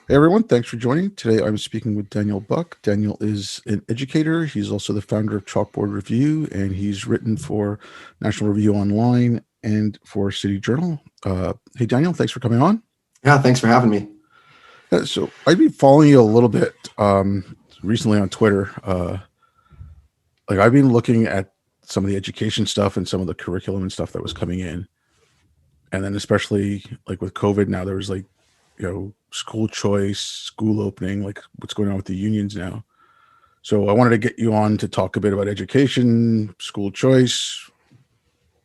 Hey everyone, thanks for joining. Today I'm speaking with Daniel Buck. Daniel is an educator. He's also the founder of Chalkboard Review, and he's written for National Review Online and for City Journal. Hey Daniel, thanks for coming on. Yeah, thanks for having me. So I've been following you a little bit recently on Twitter. Like I've been looking at some of the education stuff and some of the curriculum and stuff that was coming in, and then especially like with COVID now, there was like school choice, school opening, like what's going on with the unions now. So I wanted to get you on to talk a bit about education, school choice,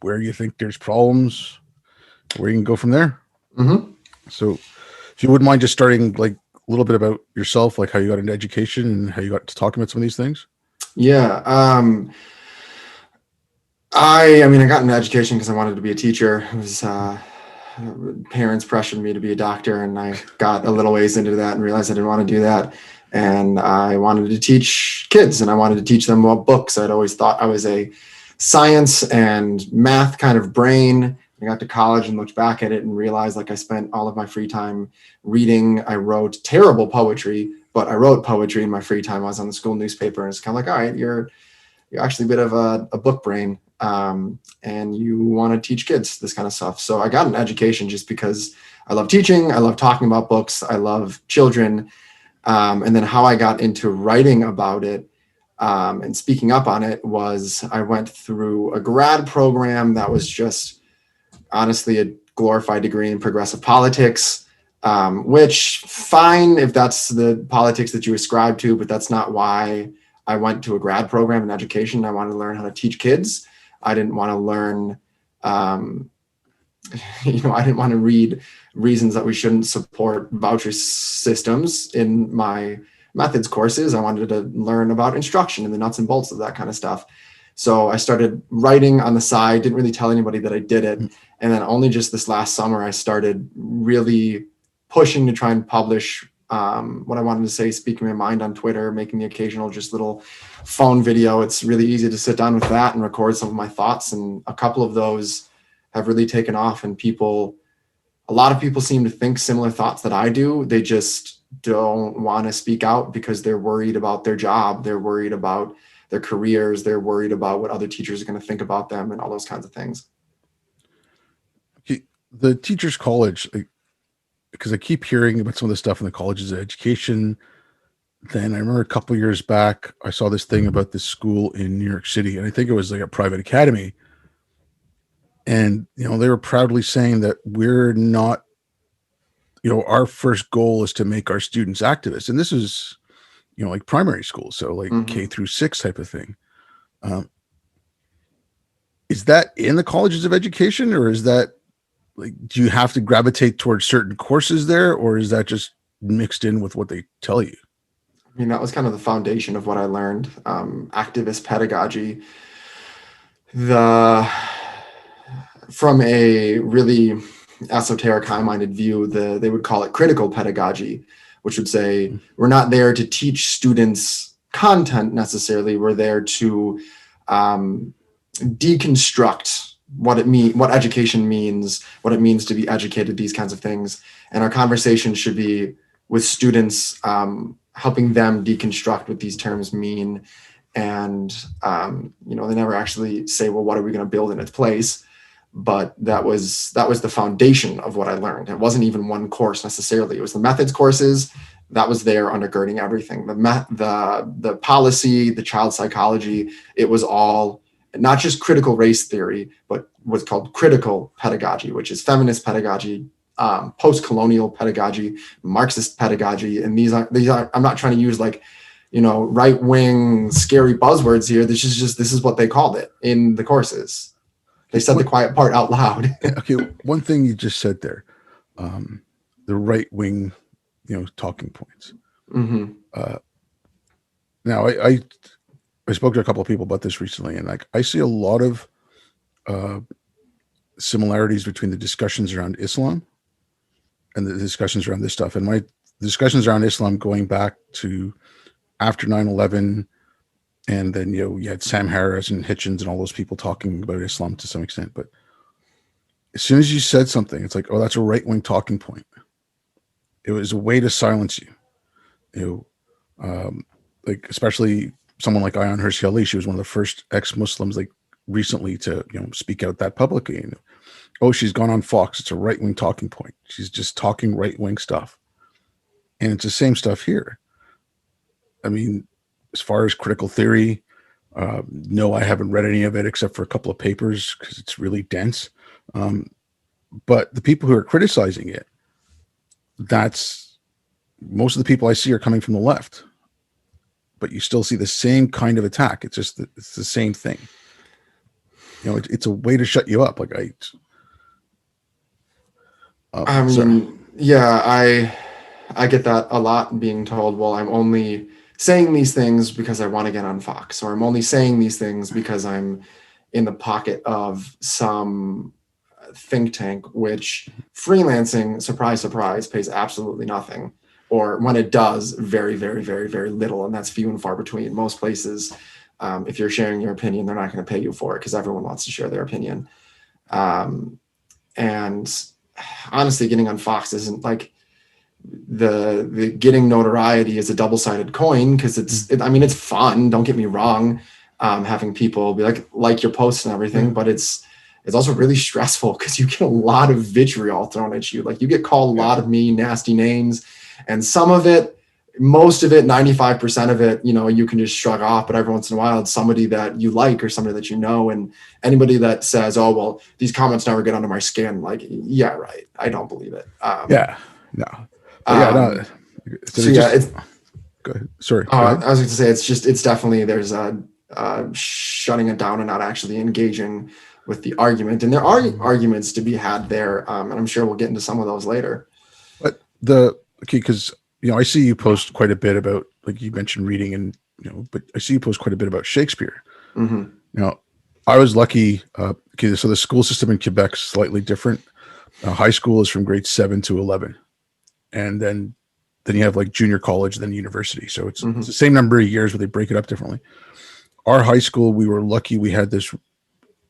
where you think there's problems, where you can go from there. hmm So if you wouldn't mind just starting like a little bit about yourself, like how you got into education and how you got to talking about some of these things. Yeah. I got into education because I wanted to be a teacher. It was parents pressured me to be a doctor, and I got a little ways into that and realized I didn't want to do that. And I wanted to teach kids, and I wanted to teach them about books. I'd always thought I was a science and math kind of brain. I got to college and looked back at it and realized like I spent all of my free time reading. I wrote terrible poetry, but I wrote poetry in my free time. I was on the school newspaper, and it's kind of like, all right, you're actually a bit of a book brain, and you want to teach kids this kind of stuff. So I got an education just because I love teaching. I love talking about books. I love children. And then how I got into writing about it and speaking up on it was I went through a grad program that was just honestly a glorified degree in progressive politics, which fine if that's the politics that you ascribe to, but that's not why I went to a grad program in education. I wanted to learn how to teach kids. I didn't want to learn, I didn't want to read reasons that we shouldn't support voucher systems in my methods courses. I wanted to learn about instruction and the nuts and bolts of that kind of stuff. So I started writing on the side, didn't really tell anybody that I did it. And then only just this last summer, I started really pushing to try and publish what I wanted to say, speaking my mind on Twitter, making the occasional just little phone video. It's really easy to sit down with that and record some of my thoughts. And a couple of those have really taken off, and a lot of people seem to think similar thoughts that I do. They just don't want to speak out because they're worried about their job. They're worried about their careers. They're worried about what other teachers are going to think about them and all those kinds of things. The teachers' college, because I keep hearing about some of the stuff in the colleges of education. Then I remember a couple of years back, I saw this thing about this school in New York City, and I think it was like a private academy. And, they were proudly saying that we're not, our first goal is to make our students activists. And this is, like primary school. So like Mm-hmm. K-6 type of thing. Is that in the colleges of education, or is that like, do you have to gravitate towards certain courses there, or is that just mixed in with what they tell you? That was kind of the foundation of what I learned. Activist pedagogy, the from a really esoteric, high-minded view, they would call it critical pedagogy, which would say we're not there to teach students content necessarily. We're there to deconstruct what education means, what it means to be educated, these kinds of things. And our conversation should be with students, helping them deconstruct what these terms mean. And, they never actually say, well, what are we going to build in its place? But that was the foundation of what I learned. It wasn't even one course necessarily. It was the methods courses that was there undergirding everything. The policy, the child psychology, it was all not just critical race theory, but what's called critical pedagogy, which is feminist pedagogy, post-colonial pedagogy, Marxist pedagogy. And these are, I'm not trying to use like, right-wing scary buzzwords here. This is what they called it in the courses. They said the quiet part out loud. Okay, one thing you just said there, the right-wing, talking points. Mm-hmm. Now, I spoke to a couple of people about this recently, and like I see a lot of similarities between the discussions around Islam and the discussions around this stuff. And my discussions around Islam going back to after 9/11, and then you had Sam Harris and Hitchens and all those people talking about Islam to some extent. But as soon as you said something, it's like, oh, that's a right-wing talking point. It was a way to silence you. You know, like especially someone like Ayan Hirsi Ali. She was one of the first ex-Muslims, like recently, to speak out that publicly. Oh, she's gone on Fox. It's a right-wing talking point. She's just talking right-wing stuff, and it's the same stuff here. I mean, as far as critical theory, no, I haven't read any of it except for a couple of papers because it's really dense. Um, but the people who are criticizing it, that's most of the people I see are coming from the left. But you still see the same kind of attack. It's just it's the same thing. It's a way to shut you up. Like I so mean, yeah, I get that a lot, being told, well, I'm only saying these things because I want to get on Fox, or I'm only saying these things because I'm in the pocket of some think tank, which freelancing, surprise, surprise, pays absolutely nothing. Or when it does, very, very, very, very little. And that's few and far between. Most places, if you're sharing your opinion, they're not going to pay you for it because everyone wants to share their opinion. And honestly, getting on Fox isn't like the getting notoriety is a double-sided coin, because I mean, it's fun. Don't get me wrong. Having people be like your posts and everything, but it's also really stressful because you get a lot of vitriol thrown at you. Like, you get called a lot of mean, nasty names, and most of it, 95% of it, you can just shrug off. But every once in a while, it's somebody that you like or somebody that you know. And anybody that says, oh, well, these comments never get under my skin. Like, yeah, right. I don't believe it. yeah, no, but yeah, no. So So yeah, it's, go ahead. Sorry. Go I ahead. was going to say, it's definitely, there's shutting it down and not actually engaging with the argument. And there are arguments to be had there. And I'm sure we'll get into some of those later. But because I see you post quite a bit about, like you mentioned, reading, and but I see you post quite a bit about Shakespeare. Mm-hmm. I was lucky. Okay, so the school system in Quebec is slightly different. High school is from grade 7 to 11, and then you have like junior college, then university. So it's the same number of years, but they break it up differently. Our high school, we were lucky. We had this.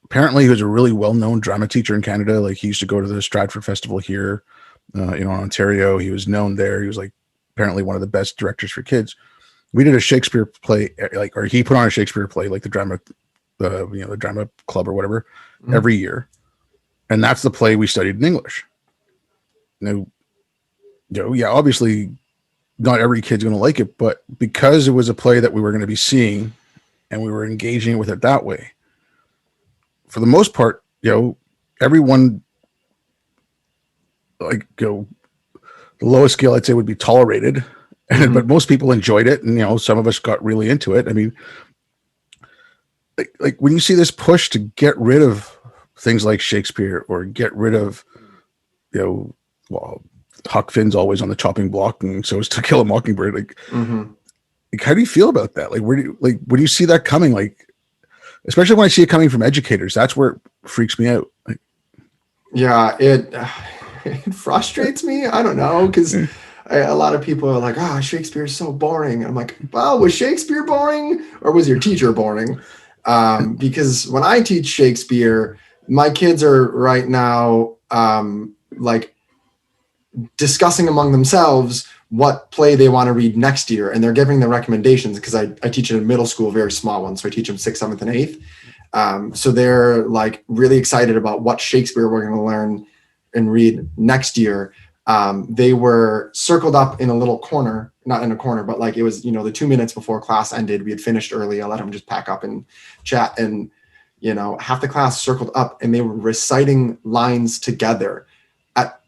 Apparently, he was a really well-known drama teacher in Canada. Like, he used to go to the Stratford Festival here, in Ontario. He was known there. He was like apparently one of the best directors for kids. We did a Shakespeare play, or he put on a Shakespeare play, like the drama club or whatever, every year, and that's the play we studied in English. Now, yeah, obviously, not every kid's going to like it, but because it was a play that we were going to be seeing, and we were engaging with it that way, for the most part, everyone, like, the lowest scale I'd say would be tolerated, but most people enjoyed it, and some of us got really into it. I mean, like when you see this push to get rid of things like Shakespeare, or get rid of, well, Huck Finn's always on the chopping block, and so is To Kill a Mockingbird. Like, how do you feel about that? Like, when do you see that coming? Like, especially when I see it coming from educators, that's where it freaks me out. Like, yeah, it frustrates me. I don't know, because a lot of people are like, "Oh, Shakespeare's so boring." I'm like, "Well, was Shakespeare boring, or was your teacher boring?" Because when I teach Shakespeare, my kids are right now like discussing among themselves what play they want to read next year, and they're giving the recommendations, because I teach in a middle school, very small one, so I teach them 6th, 7th, and 8th. So they're like really excited about what Shakespeare we're going to learn and read next year. They were circled up in a little corner, not in a corner, but like it was, the 2 minutes before class ended, we had finished early. I let them just pack up and chat, and half the class circled up, and they were reciting lines together at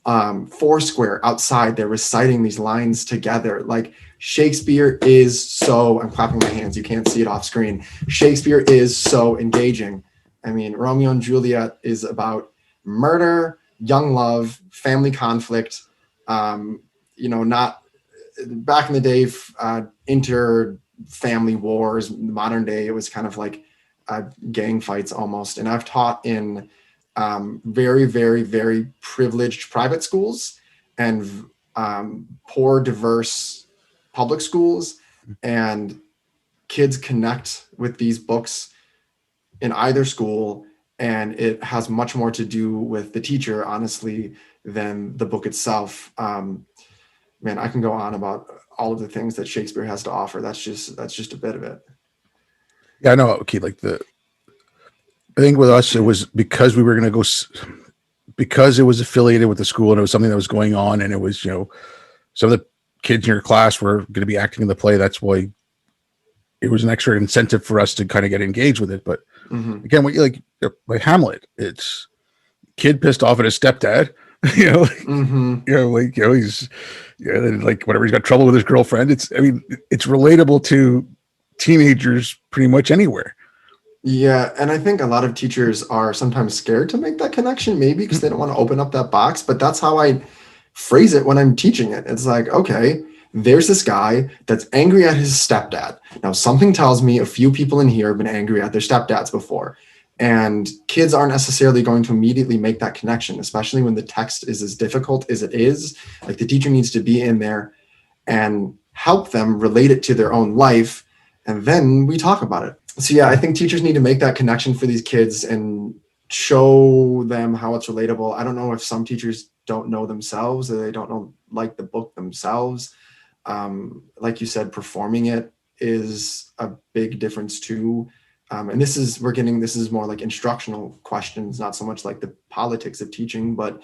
Foursquare outside. They're reciting these lines together. Like, Shakespeare is so, I'm clapping my hands, you can't see it off screen. Shakespeare is so engaging. I mean, Romeo and Juliet is about murder, young love, family conflict, not back in the day, inter-family wars. Modern day, it was kind of like gang fights almost. And I've taught in very, very, very privileged private schools and poor, diverse public schools, and kids connect with these books in either school, and it has much more to do with the teacher, honestly, than the book itself. man, I can go on about all of the things that Shakespeare has to offer. That's just a bit of it. Yeah, I know. Okay, like I think with us, it was because we were going to go because it was affiliated with the school and it was something that was going on, and it was, some of the kids in your class were going to be acting in the play. That's why it was an extra incentive for us to kind of get engaged with it. But Mm-hmm. again, what you like Hamlet, it's kid pissed off at his stepdad, Mm-hmm. he's, like whatever, he's got trouble with his girlfriend. It's relatable to teenagers pretty much anywhere. Yeah, and I think a lot of teachers are sometimes scared to make that connection, maybe because they don't want to open up that box. But that's how I phrase it when I'm teaching it. It's like, okay, there's this guy that's angry at his stepdad. Now, something tells me a few people in here have been angry at their stepdads before. And kids aren't necessarily going to immediately make that connection, especially when the text is as difficult as it is. Like the teacher needs to be in there and help them relate it to their own life. And then we talk about it. So yeah, I think teachers need to make that connection for these kids and show them how it's relatable. I don't know if some teachers don't know themselves or they don't know like the book themselves. Like you said, performing it is a big difference too. And this is more like instructional questions, not so much like the politics of teaching. But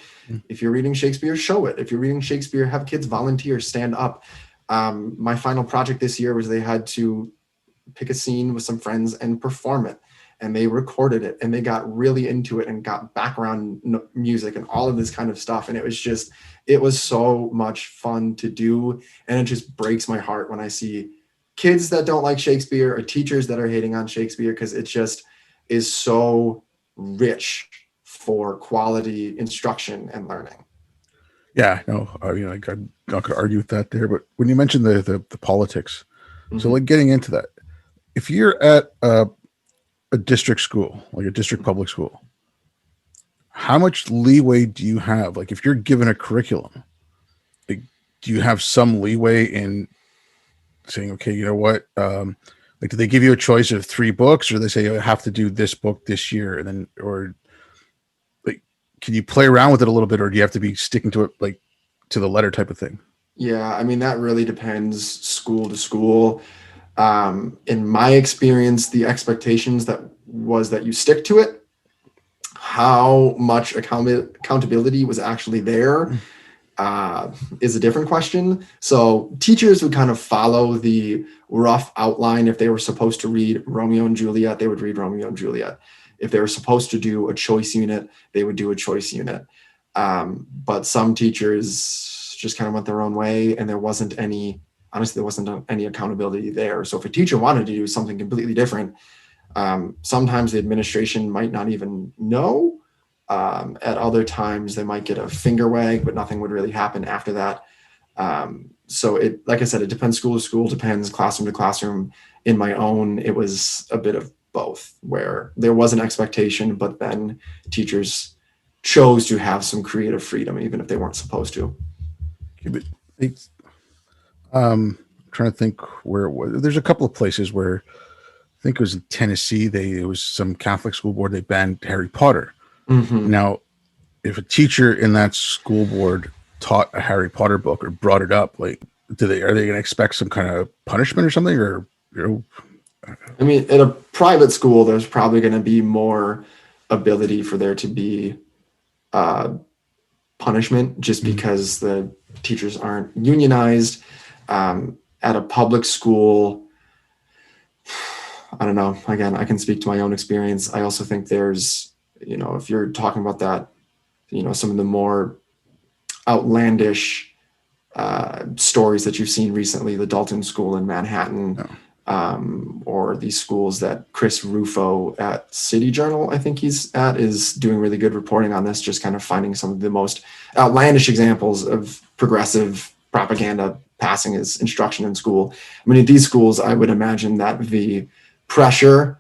if you're reading Shakespeare, show it. If you're reading Shakespeare, have kids volunteer, stand up. My final project this year was they had to pick a scene with some friends and perform it, and they recorded it, and they got really into it and got background music and all of this kind of stuff. And it was so much fun to do. And it just breaks my heart when I see kids that don't like Shakespeare or teachers that are hating on Shakespeare, because it just is so rich for quality instruction and learning. Yeah, no, like I'm not going to argue with that there. But when you mentioned the politics, so like getting into that, if you're at a district school, like a district public school, how much leeway do you have? Like if you're given a curriculum, like, do you have some leeway in saying, okay, you know what? Like, do they give you a choice of 3 books, or they say you have to do this book this year, and then, or like, can you play around with it a little bit, or do you have to be sticking to it like to the letter type of thing? Yeah, I mean, that really depends school to school. In my experience, the expectations that you stick to it. How much accountability was actually there is a different question. So teachers would kind of follow the rough outline. If they were supposed to read Romeo and Juliet, they would read Romeo and Juliet. If they were supposed to do a choice unit, they would do a choice unit. But some teachers just kind of went their own way, and there wasn't any accountability there. So if a teacher wanted to do something completely different, sometimes the administration might not even know. At other times, they might get a finger wag, but nothing would really happen after that. So like I said, it depends school to school, depends classroom to classroom. In my own, it was a bit of both, where there was an expectation, but then teachers chose to have some creative freedom, even if they weren't supposed to. Okay, but it's, trying to think where it was. There's a couple of places where I think it was in Tennessee. It was some Catholic school board. They banned Harry Potter. Mm-hmm. Now, if a teacher in that school board taught a Harry Potter book or brought it up, like, are they going to expect some kind of punishment or something? Or, I mean, at a private school, there's probably going to be more ability for there to be punishment, just because the teachers aren't unionized. At a public school, I don't know. Again, I can speak to my own experience. I also think there's, if you're talking about that, some of the more outlandish stories that you've seen recently, the Dalton School in Manhattan, or these schools that Chris Rufo at City Journal, I think he's at, is doing really good reporting on this, just kind of finding some of the most outlandish examples of progressive propaganda passing as instruction in school. I mean, at these schools, I would imagine that the pressure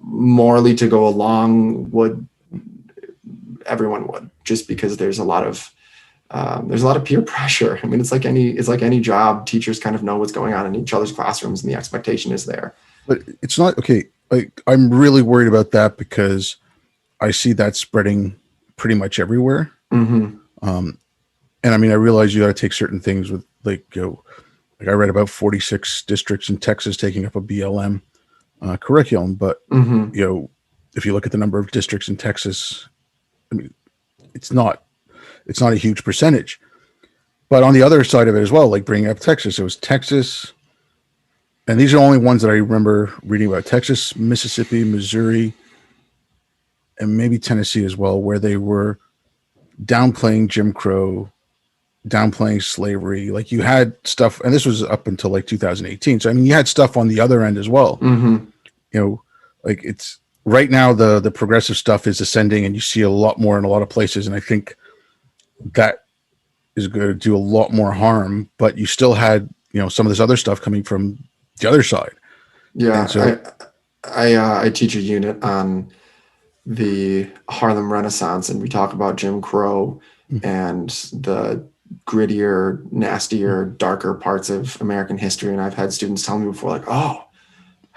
morally to go along everyone would, just because there's a lot of peer pressure. I mean, it's like any job. Teachers kind of know what's going on in each other's classrooms, and the expectation is there. but it's not okay. Like, I'm really worried about that because I see that spreading pretty much everywhere. Mm-hmm. And And I mean, I realize you got to take certain things with like I read about 46 districts in Texas taking up a BLM curriculum, but Mm-hmm. if you look at the number of districts in Texas, I mean, it's not it's not a huge percentage. But on the other side of it as well, like bringing up Texas, it was Texas, and these are only ones that I remember reading about: Texas, Mississippi, Missouri, and maybe Tennessee as well, where they were downplaying Jim Crow, downplaying slavery. Like you had stuff, and this was up until like 2018. So I mean, you had stuff on the other end as well. Mm-hmm. Like it's right now the progressive stuff is ascending, and you see a lot more in a lot of places. And I think that is going to do a lot more harm. But you still had some of this other stuff coming from the other side, and Yeah, so I teach a unit on the Harlem Renaissance, and we talk about Jim Crow and the grittier, nastier, darker parts of American history. And I've had students tell me before, like, "Oh,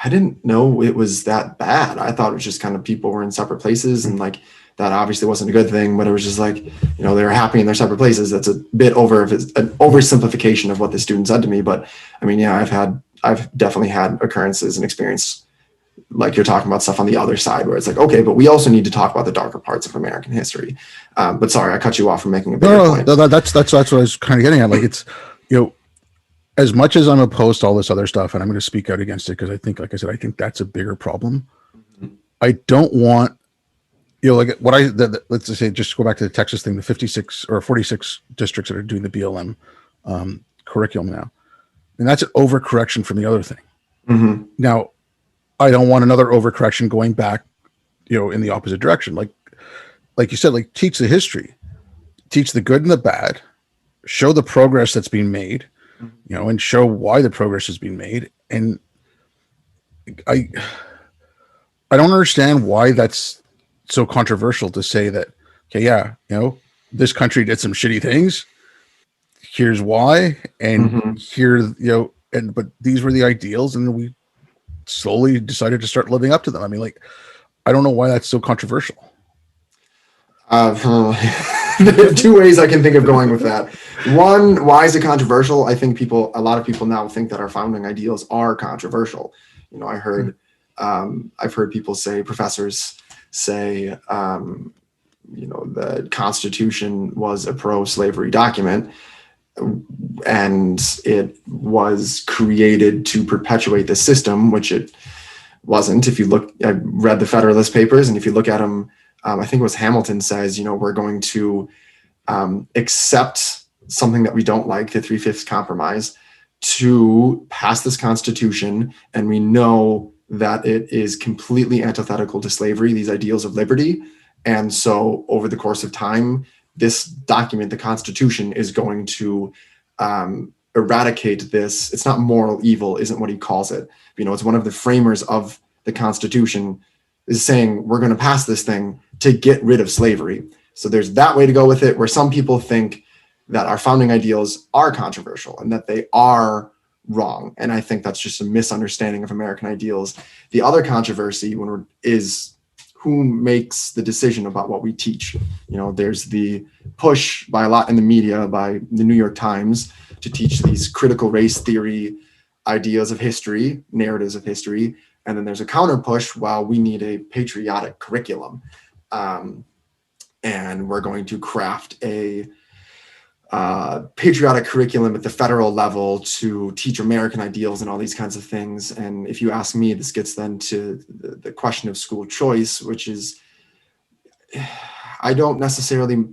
I didn't know it was that bad. I thought it was just kind of people were in separate places, and like that obviously wasn't a good thing, but it was just like, they were happy in their separate places." That's a bit an oversimplification of what the student said to me. But I mean, yeah, I've definitely had occurrences and experience like you're talking about stuff on the other side where it's like, okay, but we also need to talk about the darker parts of American history. But sorry, I cut you off from making a bigger point. no, that's what I was kind of getting at. Like it's as much as I'm opposed to all this other stuff, and I'm going to speak out against it because I think, like I said, I think that's a bigger problem. I don't want, like what let's just say, just go back to the Texas thing, the 56 or 46 districts that are doing the BLM curriculum now. And that's an overcorrection from the other thing. Mm-hmm. Now, I don't want another overcorrection going back, in the opposite direction. Like you said, like teach the history, teach the good and the bad, show the progress that's being made, and show why the progress has been made. And I don't understand why that's so controversial to say that, okay, yeah, this country did some shitty things. Here's why. And Mm-hmm. here, but these were the ideals, and we slowly decided to start living up to them. I mean, like, I don't know why that's so controversial. There are two ways I can think of going with that. One, why is it controversial? I think a lot of people now think that our founding ideals are controversial. I've heard people say, professors say, the Constitution was a pro-slavery document, and it was created to perpetuate the system, which it wasn't. If you look, I read the Federalist Papers, and if you look at them, I think it was Hamilton says, we're going to accept something that we don't like, the 3/5 compromise, to pass this Constitution, and we know that it is completely antithetical to slavery, these ideals of liberty. And so over the course of time, this document, the Constitution, is going to eradicate this. It's not moral evil, isn't what he calls it. It's one of the framers of the Constitution is saying we're going to pass this thing to get rid of slavery. So there's that way to go with it, where some people think that our founding ideals are controversial and that they are wrong. And I think that's just a misunderstanding of American ideals. The other controversy is who makes the decision about what we teach. There's the push by a lot in the media, by the New York Times, to teach these critical race theory ideas of history, narratives of history. And then there's a counter push, well, we need a patriotic curriculum. And we're going to craft a patriotic curriculum at the federal level to teach American ideals and all these kinds of things. And if you ask me, this gets then to the question of school choice, which is, I don't necessarily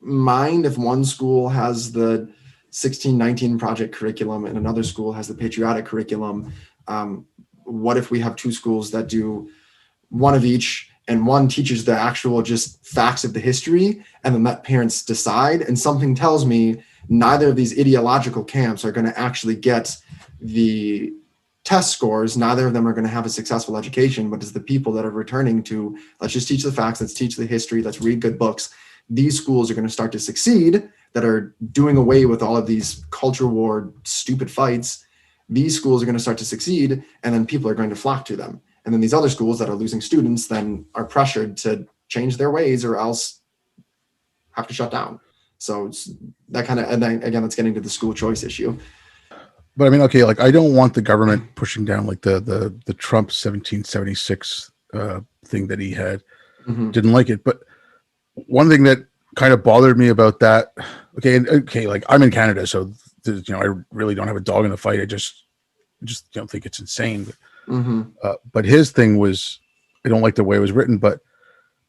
mind if one school has the 1619 project curriculum and another school has the patriotic curriculum. What if we have two schools that do one of each, and one teaches the actual just facts of the history, and then let parents decide? And something tells me neither of these ideological camps are going to actually get the test scores. Neither of them are going to have a successful education, but it's the people that are returning to, let's just teach the facts, let's teach the history, let's read good books. These schools are going to start to succeed, that are doing away with all of these culture war stupid fights. These schools are going to start to succeed, and then people are going to flock to them. And then these other schools that are losing students then are pressured to change their ways or else have to shut down. So that kind of, and then again, that's getting to the school choice issue. But I mean, okay, like I don't want the government pushing down like the Trump 1776 thing that he had. Mm-hmm. Didn't like it. But one thing that kind of bothered me about that, okay, like I'm in Canada, so I really don't have a dog in the fight. I just think it's insane. Mm-hmm. But his thing was, I don't like the way it was written, but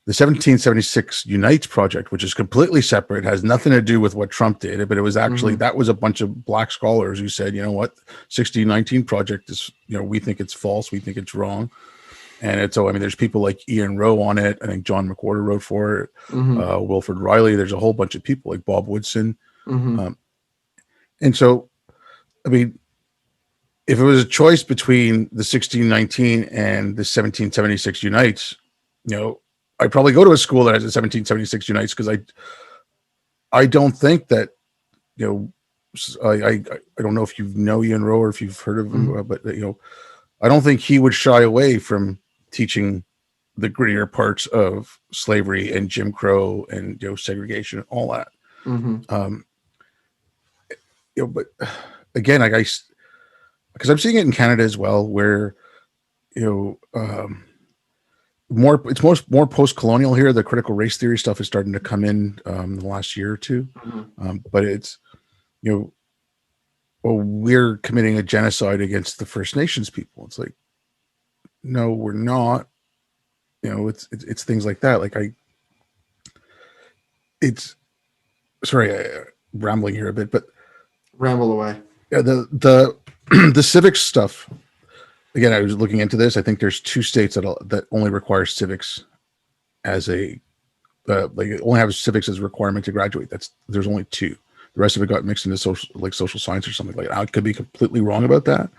the 1776 Unites project, which is completely separate, has nothing to do with what Trump did, but it was actually, that was a bunch of black scholars who said, you know what, 1619 project is, we think it's false. We think it's wrong. And it's, so, I mean, there's people like Ian Rowe on it. I think John McWhorter wrote for it. Wilfred Riley. There's a whole bunch of people like Bob Woodson. And so, I mean, if it was a choice between the 1619 and the 1776 Unites, I'd probably go to a school that has a 1776 Unites, because I don't think that, I don't know if you know Ian Rowe or if you've heard of him, but I don't think he would shy away from teaching the grittier parts of slavery and Jim Crow and segregation and all that. But again, because I'm seeing it in Canada as well, where it's more post-colonial here. The critical race theory stuff is starting to come in the last year or two, but it's we're committing a genocide against the First Nations people. It's like, no, we're not. It's things like that. Like rambling here a bit, but ramble away. Yeah, the civics stuff. Again, I was looking into this. I think there's 2 states that only require civics as a only have civics as a requirement to graduate. There's only 2. The rest of it got mixed into social science or something like that. I could be completely wrong about that,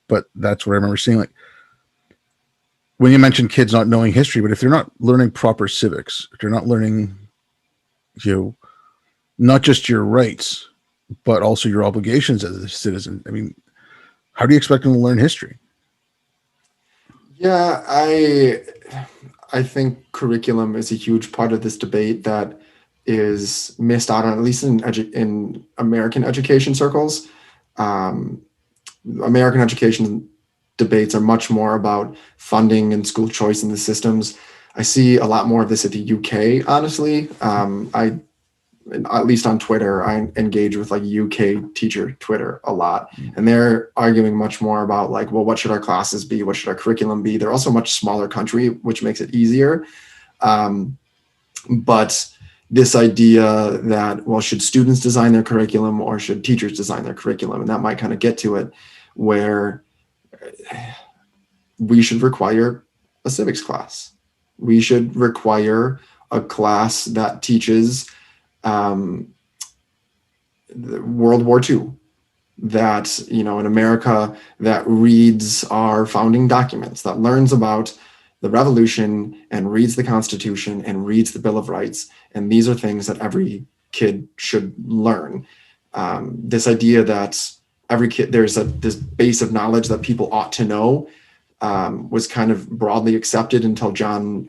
but that's what I remember seeing. Like when you mentioned kids not knowing history, but if they're not learning proper civics, if they're not learning, not just your rights, but also your obligations as a citizen. I mean, how do you expect them to learn history? Yeah, I think curriculum is a huge part of this debate that is missed out on, at least in American education circles. American education debates are much more about funding and school choice in the systems. I see a lot more of this at the UK, honestly. At least on Twitter, I engage with like UK teacher Twitter a lot, and they're arguing much more about like, well, what should our classes be? What should our curriculum be? They're also a much smaller country, which makes it easier. But this idea that, well, should students design their curriculum or should teachers design their curriculum? And that might kind of get to it, where we should require a civics class. We should require a class that teaches World War II, that, in America, that reads our founding documents, that learns about the Revolution and reads the Constitution and reads the Bill of Rights. And these are things that every kid should learn. This idea that every kid, there's this base of knowledge that people ought to know, was kind of broadly accepted until John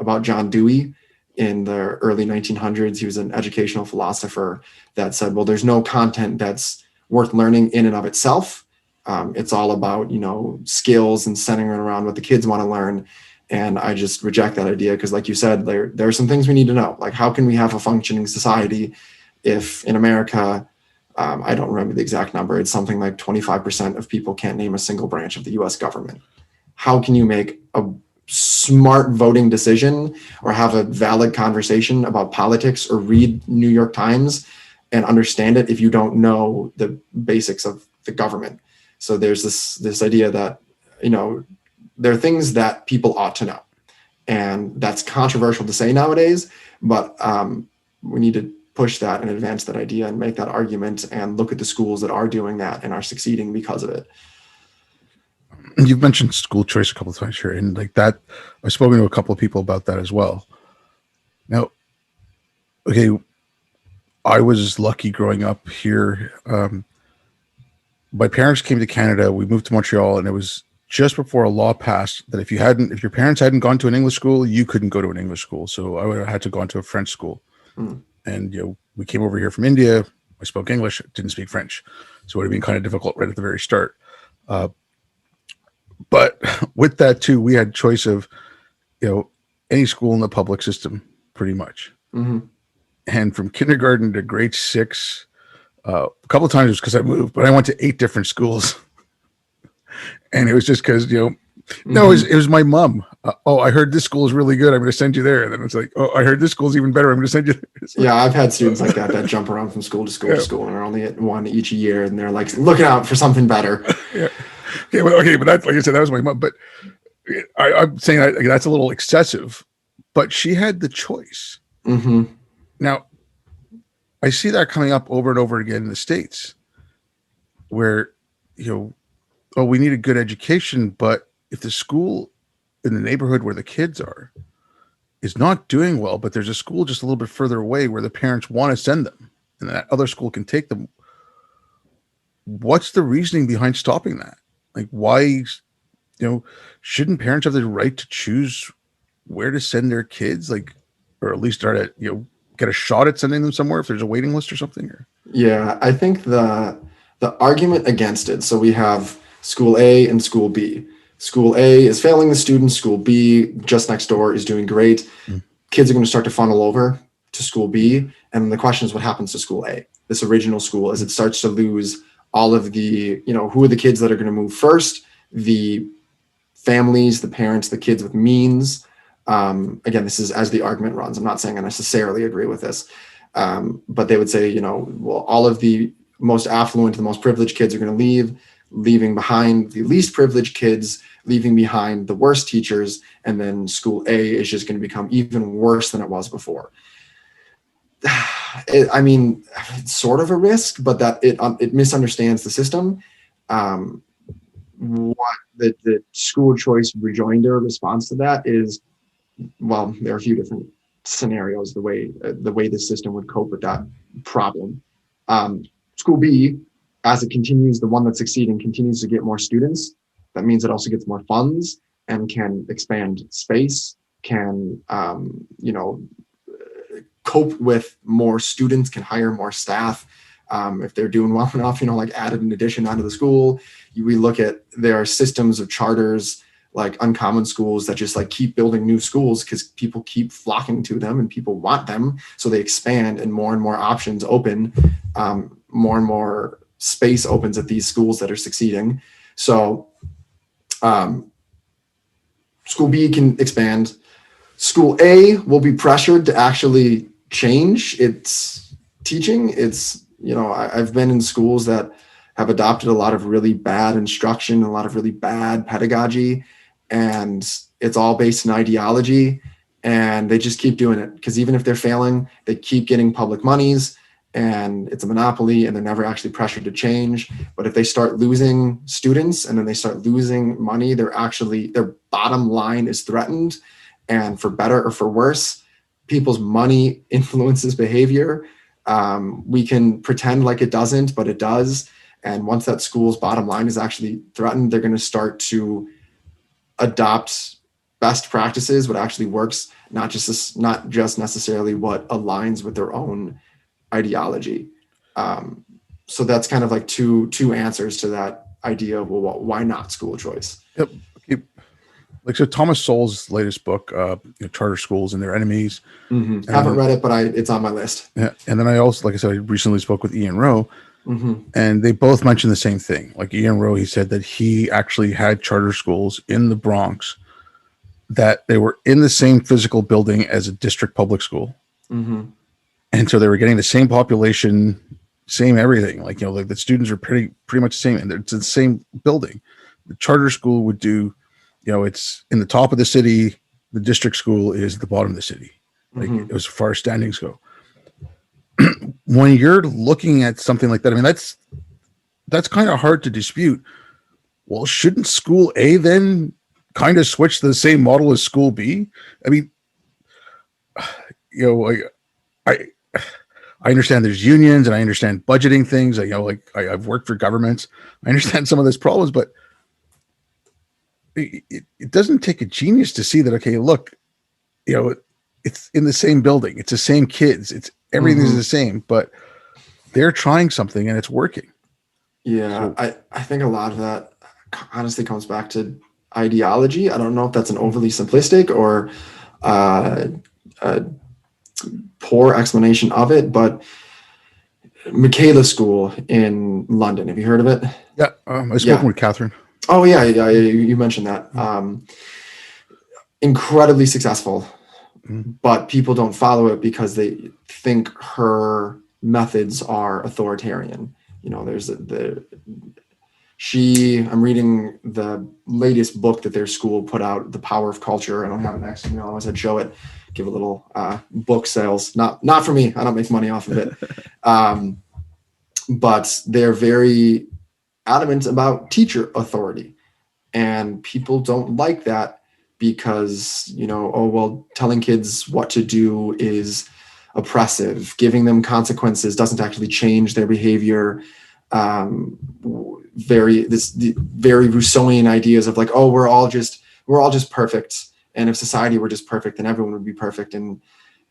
Dewey. In the early 1900s, he was an educational philosopher that said, well, there's no content that's worth learning in and of itself. It's all about, skills and centering around what the kids want to learn. And I just reject that idea, because like you said, there are some things we need to know. Like, how can we have a functioning society if in America, I don't remember the exact number, it's something like 25% of people can't name a single branch of the US government. How can you make a smart voting decision or have a valid conversation about politics or read New York Times and understand it if you don't know the basics of the government? So there's this idea that, there are things that people ought to know, and that's controversial to say nowadays, but we need to push that and advance that idea and make that argument and look at the schools that are doing that and are succeeding because of it. You've mentioned school choice a couple of times here, and like that, I've spoken to a couple of people about that as well. Now, okay, I was lucky growing up here. My parents came to Canada. We moved to Montreal, and it was just before a law passed that if your parents hadn't gone to an English school, you couldn't go to an English school. So I would have had to go into a French school. And we came over here from India. I spoke English, didn't speak French. So it would have been kind of difficult right at the very start. But with that too, we had choice of, any school in the public system pretty much. Mm-hmm. And from kindergarten to grade 6, a couple of times it was because I moved, but I went to 8 different schools. And it was just because, no, it was my mom. I heard this school is really good. I'm going to send you there. And then it's like, I heard this school is even better. I'm going to send you there. Like, yeah, I've had students like that jump around from school to school to school and are only at one each year. And they're like looking out for something better. Yeah. Okay, but that's, like I said, that was my mom. But I'm saying that's a little excessive. But she had the choice. Mm-hmm. Now, I see that coming up over and over again in the States where, we need a good education, but if the school in the neighborhood where the kids are is not doing well, but there's a school just a little bit further away where the parents want to send them and that other school can take them, what's the reasoning behind stopping that? Like, why, shouldn't parents have the right to choose where to send their kids? Like, or at least start at, get a shot at sending them somewhere if there's a waiting list or something? Or? Yeah, I think the argument against it. So we have school A and school B. School A is failing the students. School B, just next door, is doing great. Kids are going to start to funnel over to school B. And the question is, what happens to school A, this original school, as it starts to lose all of the, who are the kids that are going to move first? The families, the parents, the kids with means. Again, this is as the argument runs. I'm not saying I necessarily agree with this. But they would say, well, all of the most affluent, the most privileged kids are going to leaving behind the least privileged kids, leaving behind the worst teachers, and then school A is just going to become even worse than it was before. It's sort of a risk, but that it misunderstands the system. What the school choice rejoinder response to that is, well, there are a few different scenarios the way the system would cope with that problem. School B, as it continues, the one that's succeeding continues to get more students. That means it also gets more funds and can expand space, can cope with more students, can hire more staff. If they're doing well enough, like added an addition onto the school. We look at, there are systems of charters like Uncommon Schools that just like keep building new schools because people keep flocking to them and people want them. So they expand and more options open, more and more space opens at these schools that are succeeding. So school B can expand. School A will be pressured to actually change its teaching. It's, I've been in schools that have adopted a lot of really bad instruction, a lot of really bad pedagogy, and it's all based in ideology, and they just keep doing it because even if they're failing, they keep getting public monies, and it's a monopoly, and they're never actually pressured to change. But if they start losing students and then they start losing money, their bottom line is threatened. And for better or for worse, people's money influences behavior. We can pretend like it doesn't, but it does. And once that school's bottom line is actually threatened, they're going to start to adopt best practices, what actually works, not just necessarily what aligns with their own ideology. So that's kind of like two answers to that idea of, well, why not school choice? Yep. Okay. Like, so Thomas Sowell's latest book, Charter Schools and Their Enemies. Mm-hmm. Haven't read it, but it's on my list. Yeah. And then I also, like I said, I recently spoke with Ian Rowe, and they both mentioned the same thing. Like Ian Rowe, he said that he actually had charter schools in the Bronx, that they were in the same physical building as a district public school. Mm-hmm. And so they were getting the same population, same everything. Like, like the students are pretty much the same, and it's the same building. The charter school would do, it's in the top of the city. The district school is at the bottom of the city. Like, as far as standings go. When you're looking at something like that, I mean, that's kind of hard to dispute. Well, shouldn't school A then kind of switch to the same model as school B? I mean, I understand there's unions and I understand budgeting things. I've worked for governments. I understand some of those problems, but it doesn't take a genius to see that, okay, look, it's in the same building. It's the same kids. everything is the same, but they're trying something and it's working. Yeah, So, I think a lot of that honestly comes back to ideology. I don't know if that's an overly simplistic or uh, a poor explanation of it, but Michaela School in London, have you heard of it? yeah, I've spoken Yeah. with Catherine. Oh, yeah, yeah, you mentioned that. Mm-hmm. Incredibly successful, Mm-hmm. but people don't follow it because they think her methods are authoritarian. You know, there's I'm reading the latest book that their school put out, The Power of Culture. I don't have it next to me. I said show it, give a little book sales. Not for me. I don't make money off of it. But they're very adamant about teacher authority. And people don't like that because, oh, well, telling kids what to do is oppressive. Giving them consequences doesn't actually change their behavior. Very Rousseauian ideas of like, oh, we're all just perfect, and if society were just perfect, then everyone would be perfect. And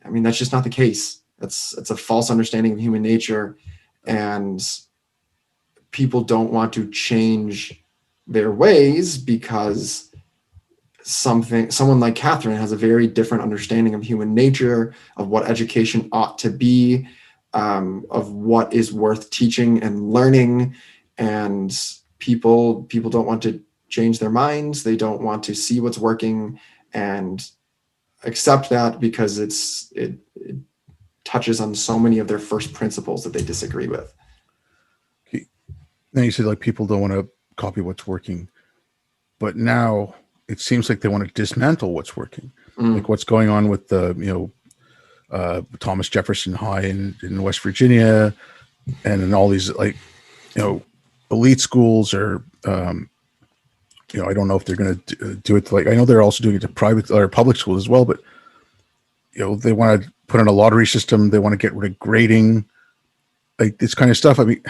I mean, that's just not the case. It's a false understanding of human nature, and people don't want to change their ways because someone like Catherine has a very different understanding of human nature, of what education ought to be, of what is worth teaching and learning. And people don't want to change their minds. They don't want to see what's working and accept that because it touches on so many of their first principles that they disagree with. Then you said like people don't want to copy what's working, but now it seems like they want to dismantle what's working. Like what's going on with the Thomas Jefferson High in West Virginia, and in all these like elite schools, or I don't know if they're going to do it. Like I know they're also doing it to private or public schools as well, but they want to put in a lottery system. They want to get rid of grading, like this kind of stuff. I mean,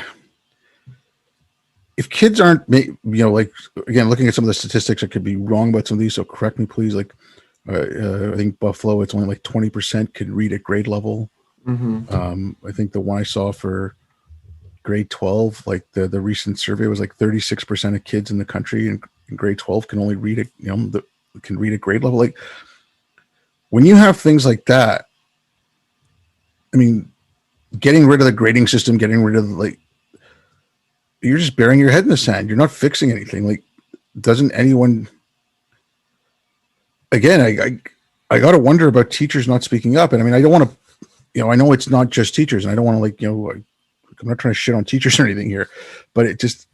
if kids aren't, like again, looking at some of the statistics, I could be wrong about some of these, so correct me, please. Like, I think Buffalo, it's only like 20% can read at grade level. I think the one I saw for grade 12, like the recent survey was like 36% of kids in the country in grade 12 can only read it, can read at grade level. Like, when you have things like that, I mean, getting rid of the grading system, getting rid of you're just burying your head in the sand. You're not fixing anything. Like, doesn't anyone? Again, I got to wonder about teachers not speaking up. And I mean, I don't want to, I know it's not just teachers, and I don't want to I'm not trying to shit on teachers or anything here, but it just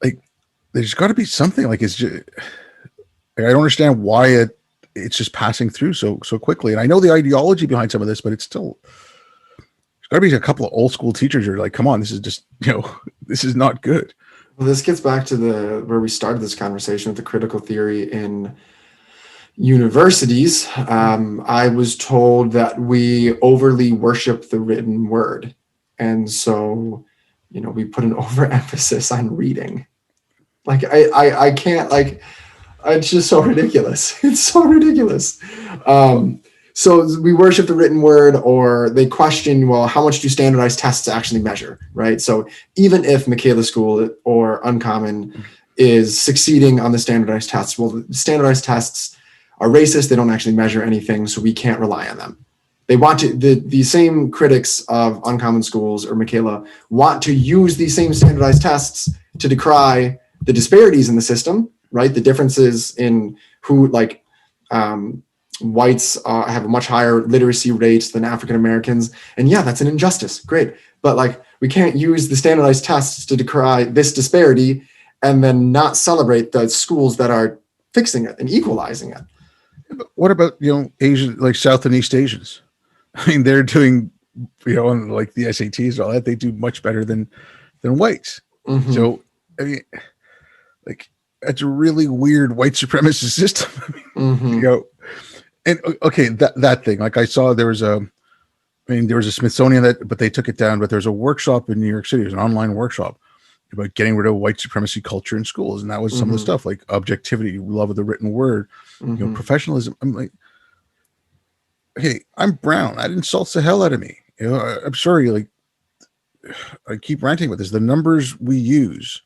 like there's got to be something. Like, it's just I don't understand why it's just passing through so quickly. And I know the ideology behind some of this, but it's still. There's got to be a couple of old school teachers who are like, come on, this is just, this is not good. Well, this gets back to where we started this conversation with the critical theory in universities. I was told that we overly worship the written word. And so, we put an overemphasis on reading. Like, I can't, like, it's just so ridiculous. It's so ridiculous. So we worship the written word, or they question, well, how much do standardized tests actually measure, right? So even if Michaela School or Uncommon is succeeding on the standardized tests, well, the standardized tests are racist. They don't actually measure anything, so we can't rely on them. They want to, the same critics of Uncommon Schools or Michaela want to use these same standardized tests to decry the disparities in the system, right? The differences in who, like, whites have a much higher literacy rate than African Americans. And yeah, that's an injustice. Great. But like, we can't use the standardized tests to decry this disparity and then not celebrate the schools that are fixing it and equalizing it. But what about, Asian, like South and East Asians? I mean, they're doing, on like the SATs and all that, they do much better than whites. So, I mean, like, that's a really weird white supremacist system. And okay, that thing, like I saw there was a Smithsonian but they took it down, but there's a workshop in New York City. It was an online workshop about getting rid of white supremacy culture in schools. And that was some of the stuff like objectivity, love of the written word, professionalism. I'm like, hey, I'm brown. That insults the hell out of me. I'm sorry. Like, I keep ranting about this. The numbers we use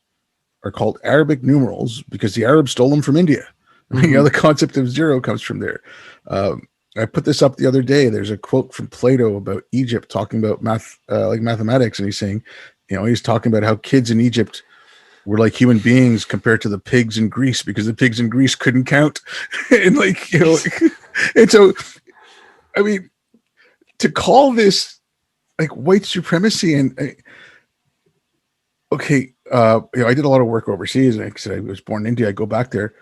are called Arabic numerals because the Arabs stole them from India. I mean, Mm-hmm. the concept of zero comes from there. I put this up the other day. There's a quote from Plato about Egypt talking about like mathematics, and he's saying, he's talking about how kids in Egypt were like human beings compared to the pigs in Greece because the pigs in Greece couldn't count, and and so I mean, to call this like white supremacy and okay, I did a lot of work overseas, and like I said, I was born in India. I go back there.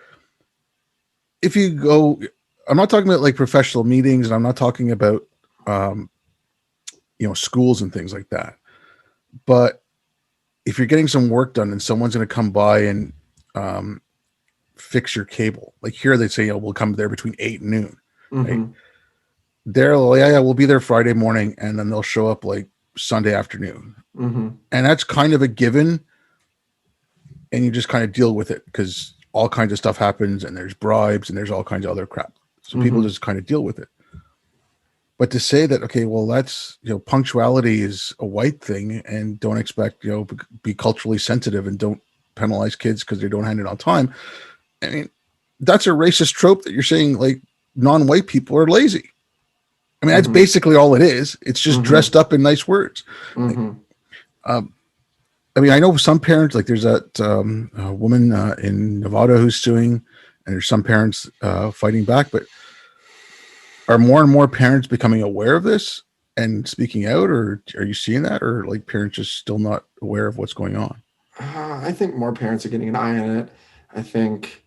If you go, I'm not talking about like professional meetings, and I'm not talking about um, schools and things like that. But if you're getting some work done, and someone's going to come by and um, fix your cable, like here they say, we'll come there between 8 and noon, right? Mm-hmm. They're like, yeah, we'll be there Friday morning, and then they'll show up like Sunday afternoon, Mm-hmm. and that's kind of a given, and you just kind of deal with it because all kinds of stuff happens, and there's bribes, and there's all kinds of other crap. So people Mm-hmm. just kind of deal with it. But to say that, okay, well, that's, punctuality is a white thing, and don't expect, be culturally sensitive and don't penalize kids because they don't hand it on time. I mean, that's a racist trope that you're saying like non-white people are lazy. I mean, that's Mm-hmm. basically all it is. It's just Mm-hmm. dressed up in nice words. Like, Mm-hmm. I mean, I know some parents, like there's that woman in Nevada who's suing, and there's some parents fighting back, but are more and more parents becoming aware of this and speaking out, or are you seeing that, or like parents just still not aware of what's going on? I think more parents are getting an eye on it. I think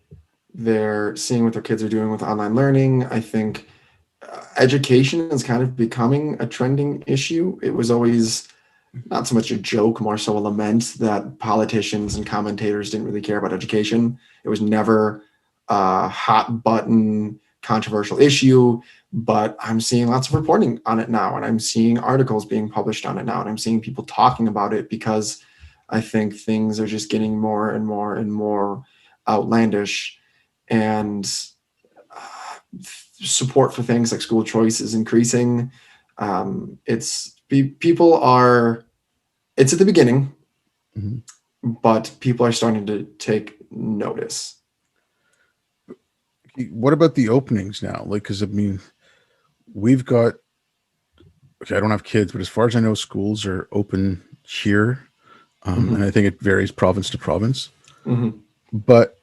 they're seeing what their kids are doing with online learning. I think education is kind of becoming a trending issue. It was always not so much a joke, more so a lament that politicians and commentators didn't really care about education. It was never a hot button controversial issue, but I'm seeing lots of reporting on it now, and I'm seeing articles being published on it now, and I'm seeing people talking about it because I think things are just getting more and more and more outlandish, and support for things like school choice is increasing. People are, it's at the beginning, Mhm. but people are starting to take notice. What about the openings now? Like, because I mean, we've got, okay, I don't have kids, but as far as I know, schools are open here. And Mm-hmm. I think it varies province to province. Mm-hmm. But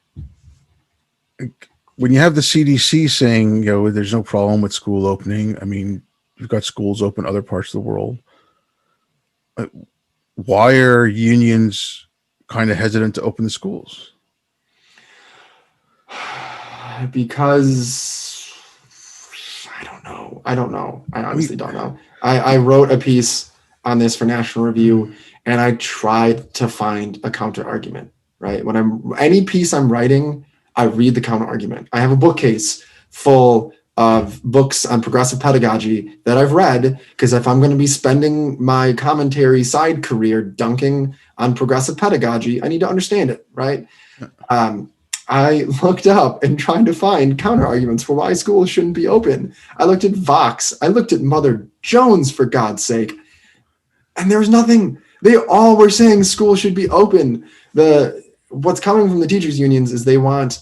when you have the CDC saying, there's no problem with school opening, I mean, you've got schools open other parts of the world. Why are unions kind of hesitant to open the schools? Because I don't know. I don't know. I I mean, honestly don't know. I wrote a piece on this for National Review, and I tried to find a counter argument. Right, when I'm any piece I'm writing, I read the counter argument. I have a bookcase full of books on progressive pedagogy that I've read, because if I'm going to be spending my commentary side career dunking on progressive pedagogy, I need to understand it. Right. Um, I looked up and tried to find counter arguments for why schools shouldn't be open. I looked at Vox. I looked at Mother Jones, for God's sake, and there was nothing. They all were saying schools should be open. What's coming from the teachers unions is they want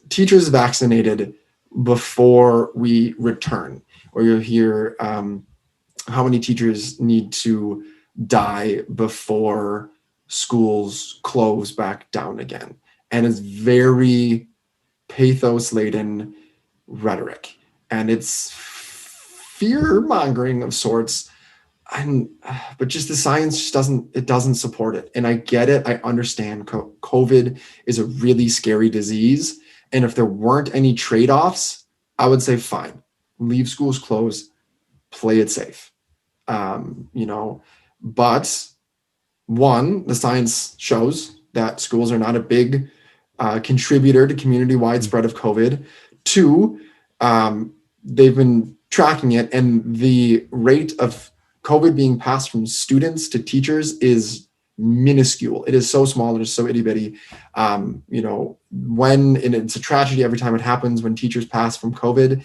teachers vaccinated before we return. Or you'll hear how many teachers need to die before schools close back down again. And it's very pathos laden rhetoric. And it's fear mongering of sorts. And but just the science just doesn't support it. And I get it. I understand COVID is a really scary disease. And if there weren't any trade-offs, I would say fine, leave schools closed, play it safe. You know, but one, the science shows that schools are not a big contributor to community-wide spread of COVID. Two, they've been tracking it, and the rate of COVID being passed from students to teachers is minuscule. It is so small, it is so itty bitty. You know, and it's a tragedy every time it happens when teachers pass from COVID.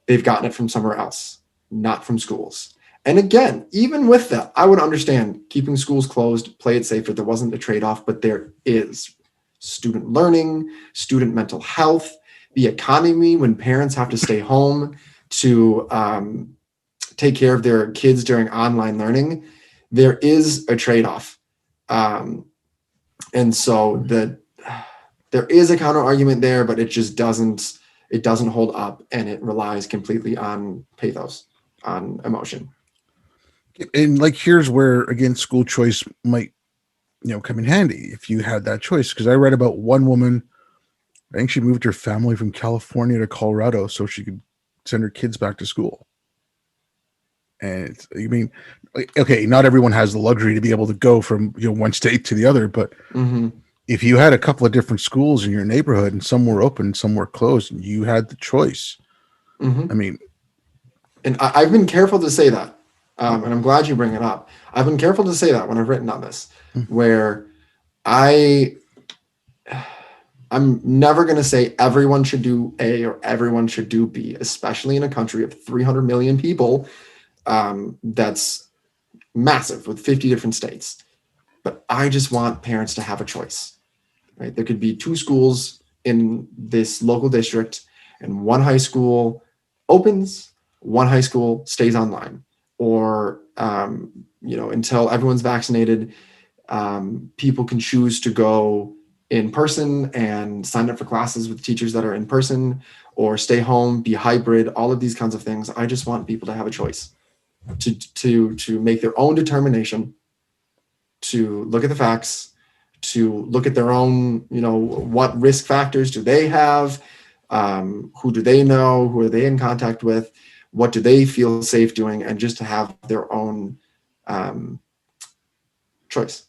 they've gotten it from somewhere else, not from schools. And again, even with that, I would understand keeping schools closed, play it safe if there wasn't a trade-off, but there is student learning, student mental health, the economy when parents have to stay home to take care of their kids during online learning. There is a trade-off. And so there is a counter argument there, but it just doesn't hold up, and it relies completely on pathos, on emotion. And like, here's where again school choice might come in handy if you had that choice. Because I read about one woman, I think she moved her family from California to Colorado so she could send her kids back to school. And I mean, okay, not everyone has the luxury to be able to go from one state to the other, but if you had a couple of different schools in your neighborhood and some were open, some were closed, and you had the choice, I mean, and I've been careful to say that, and I'm glad you bring it up. I've been careful to say that when I've written on this, where I'm never going to say everyone should do A or everyone should do B, especially in a country of 300 million people. That's massive with 50 different states. But I just want parents to have a choice, right? There could be 2 schools in this local district, and one high school opens, one high school stays online, or until everyone's vaccinated, people can choose to go in person and sign up for classes with teachers that are in person, or stay home, be hybrid, all of these kinds of things. I just want people to have a choice to make their own determination, to look at the facts, to look at their own, what risk factors do they have? Who do they know? Who are they in contact with? What do they feel safe doing? And just to have their own choice.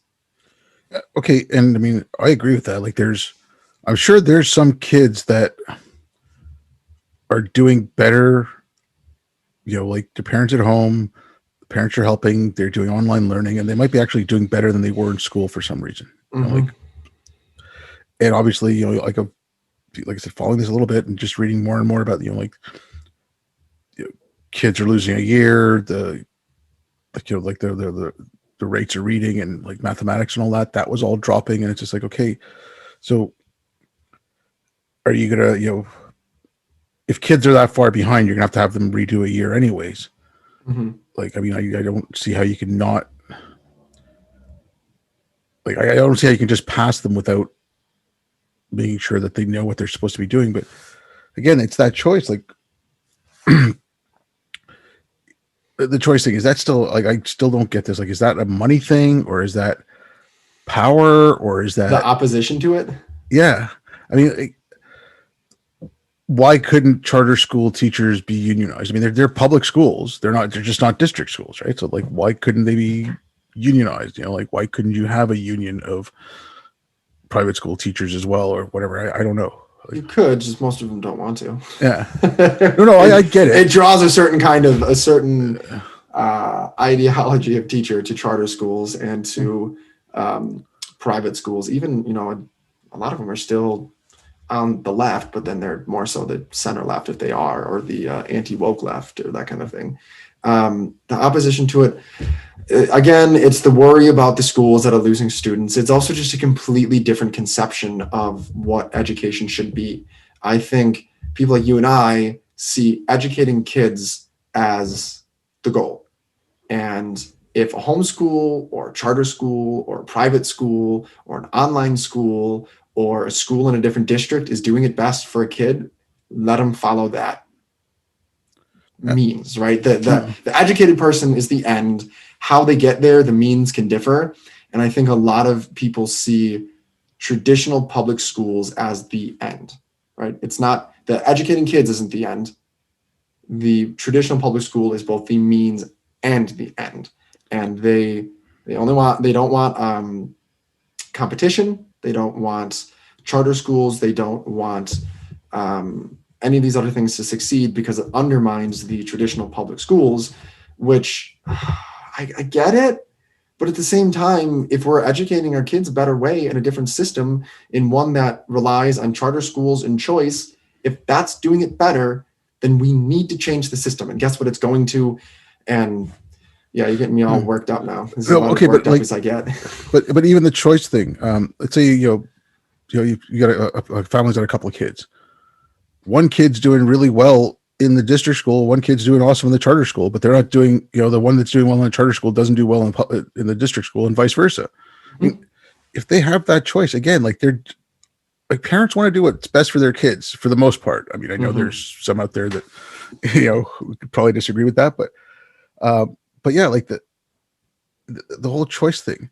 Okay. And I mean, I agree with that. Like, I'm sure there's some kids that are doing better, like their parents at home, the parents are helping, they're doing online learning, and they might be actually doing better than they were in school for some reason. And obviously, like I said, following this a little bit and just reading more and more about, kids are losing a year, the rates of reading and like mathematics and all that was all dropping. And it's just like, okay, so are you going to, if kids are that far behind, you're gonna have them redo a year anyways. Like, I mean, I don't see how you can not, like, I don't see how you can just pass them without making sure that they know what they're supposed to be doing. But again, it's that choice. Like, the choice thing, is that still, like, I still don't get this. Like, is that a money thing, or is that power, or is that the opposition to it? Yeah. I mean, why couldn't charter school teachers be unionized? I mean, they're public schools. They're just not district schools, right? So like, why couldn't they be unionized? Like, why couldn't you have a union of private school teachers as well, or whatever? I don't know. Like, you could, just most of them don't want to. Yeah. No, I get it. It draws a certain ideology of teacher to charter schools and to private schools. Even, a lot of them are still on the left, but then they're more so the center left if they are, or the anti-woke left, or that kind of thing. The opposition to it, again, it's the worry about the schools that are losing students. It's also just a completely different conception of what education should be. I think people like you and I see educating kids as the goal. And if a homeschool or a charter school or a private school or an online school or a school in a different district is doing it best for a kid, let them follow that means, right? The educated person is the end. How they get there, the means can differ. And I think a lot of people see traditional public schools as the end, right? It's not, the educating kids isn't the end. The traditional public school is both the means and the end. And they don't want competition. They don't want charter schools. They don't want any of these other things to succeed, because it undermines the traditional public schools, which I get it. But at the same time, if we're educating our kids a better way in a different system, in one that relies on charter schools and choice, if that's doing it better, then we need to change the system. And guess what it's going to? And yeah, you're getting me all worked up now. This is No, about okay, as worked but up like, as I get. but even the choice thing. Let's say you got a family's got a couple of kids. One kid's doing really well in the district school. One kid's doing awesome in the charter school, but they're not doing. The one that's doing well in the charter school doesn't do well in the district school, and vice versa. I mean, if they have that choice again, like they're like parents want to do what's best for their kids for the most part. I mean, I know there's some out there that who could probably disagree with that, but yeah, like the whole choice thing.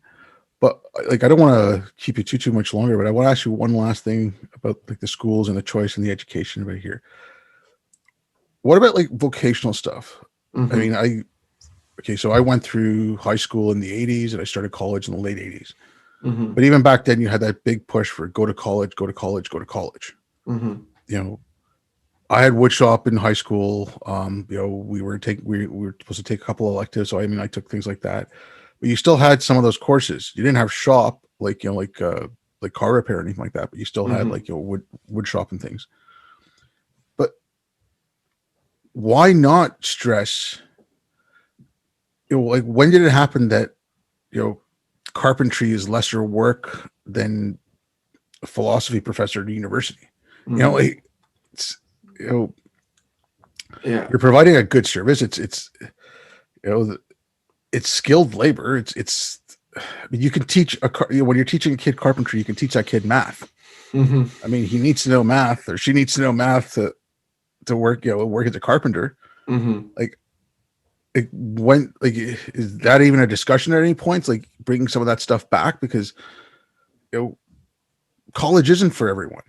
But like, I don't want to keep you too much longer, but I want to ask you one last thing about like the schools and the choice and the education right here. What about like vocational stuff? I mean, so I went through high school in the 80s and I started college in the late 80s. But even back then you had that big push for go to college, go to college, go to college. I had woodshop in high school. We were supposed to take a couple of electives. So I mean, I took things like that, but you still had some of those courses. You didn't have shop like car repair or anything like that, but you still had like wood shop and things. But why not stress? Like when did it happen that carpentry is lesser work than a philosophy professor at a university? Like it's Yeah. you're providing a good service. It's it's skilled labor. It's I mean, you can teach when you're teaching a kid carpentry, you can teach that kid math. I mean, he needs to know math, or she needs to know math to work as a carpenter. Like when is that even a discussion at any points? Like bringing some of that stuff back, because college isn't for everyone.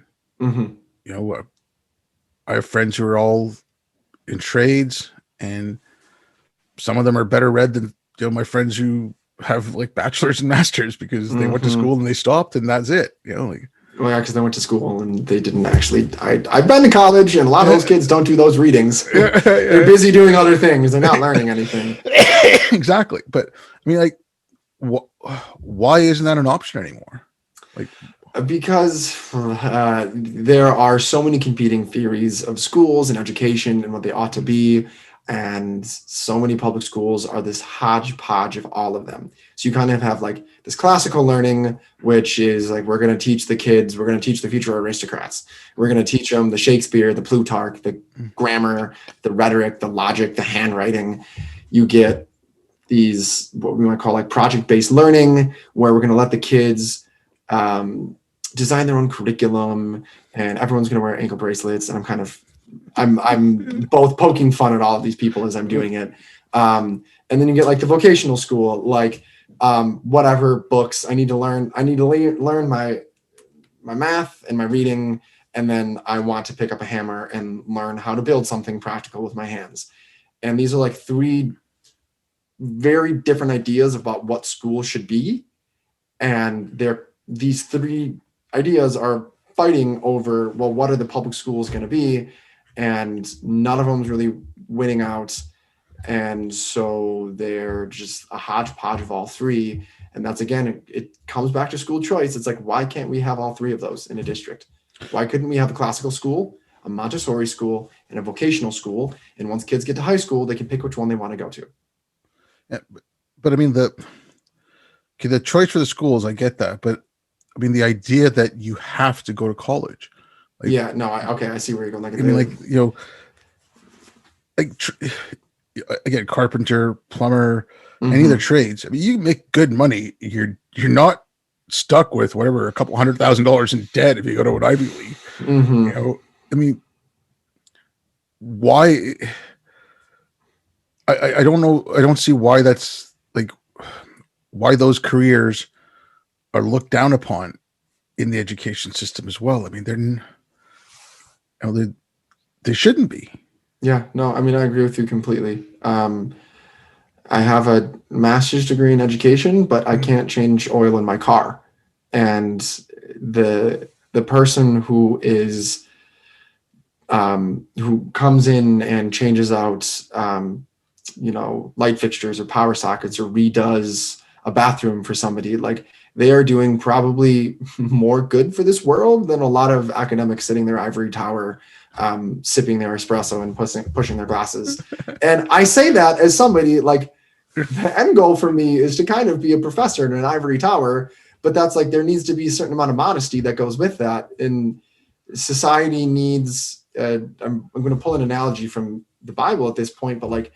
I have friends who are all in trades, and some of them are better read than my friends who have like bachelors and masters, because they went to school and they stopped and that's it. Well, yeah, because they went to school and they didn't actually. I've been to college, and a lot of those kids don't do those readings. They're busy doing other things. They're not learning anything. Exactly. But I mean, like, why isn't that an option anymore? Like, because there are so many competing theories of schools and education and what they ought to be. And so many public schools are this hodgepodge of all of them. So you kind of have like this classical learning, which is like, we're going to teach the kids, we're going to teach the future aristocrats. We're going to teach them the Shakespeare, the Plutarch, the grammar, the rhetoric, the logic, the handwriting. You get these, what we might call like project-based learning, where we're going to let the kids design their own curriculum, and everyone's going to wear ankle bracelets. And I'm both poking fun at all of these people as I'm doing it. And then you get like the vocational school, like whatever books I need to learn. I need to learn my math and my reading. And then I want to pick up a hammer and learn how to build something practical with my hands. And these are like three very different ideas about what school should be. And these three ideas are fighting over, well, what are the public schools going to be? And none of them's really winning out. And so they're just a hodgepodge of all three. And that's, again, it comes back to school choice. It's like, why can't we have all three of those in a district? Why couldn't we have a classical school, a Montessori school, and a vocational school? And once kids get to high school, they can pick which one they want to go to. Yeah, but I mean, the choice for the schools, I get that. But I mean, the idea that you have to go to college. Like, yeah, no, I see where you're going. Like, I mean, again, carpenter, plumber, any of the trades. I mean, you make good money. You're not stuck with whatever, a couple $100,000 in debt if you go to an Ivy League. I mean, why? I don't know. I don't see why that's like why those careers are looked down upon in the education system as well. I mean, they shouldn't be. Yeah, no, I mean, I agree with you completely. I have a master's degree in education, but I can't change oil in my car. And the person who is who comes in and changes out light fixtures or power sockets, or redoes a bathroom for somebody, like, they are doing probably more good for this world than a lot of academics sitting in their ivory tower sipping their espresso and pushing their glasses. And I say that as somebody like, the end goal for me is to kind of be a professor in an ivory tower, but that's like, there needs to be a certain amount of modesty that goes with that. And society needs, I'm going to pull an analogy from the Bible at this point, but like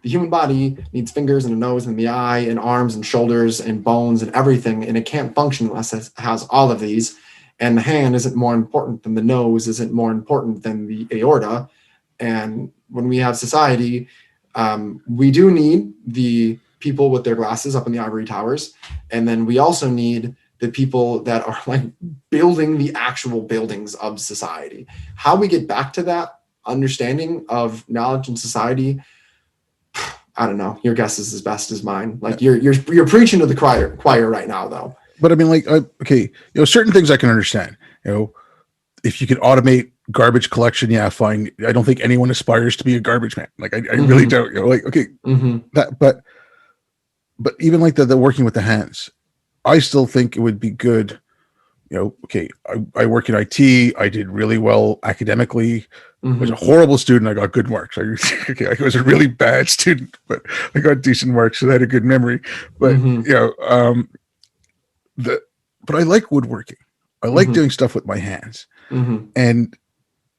the human body needs fingers and a nose and the eye and arms and shoulders and bones and everything. And it can't function unless it has all of these. And the hand isn't more important than the nose, isn't more important than the aorta. And when we have society, we do need the people with their glasses up in the ivory towers. And then we also need the people that are like building the actual buildings of society. How we get back to that understanding of knowledge and society, I don't know. Your guess is as best as mine. Like you're preaching to the choir right now, though. But I mean, like, okay, certain things I can understand. If you can automate garbage collection, yeah, fine. I don't think anyone aspires to be a garbage man. Like, I really don't. Like, okay, that, but even like the working with the hands, I still think it would be good. Okay, I work in IT. I did really well academically. I was a horrible student. I got good marks. I was a really bad student, but I got decent marks, so I had a good memory. But but I like woodworking. I like doing stuff with my hands. And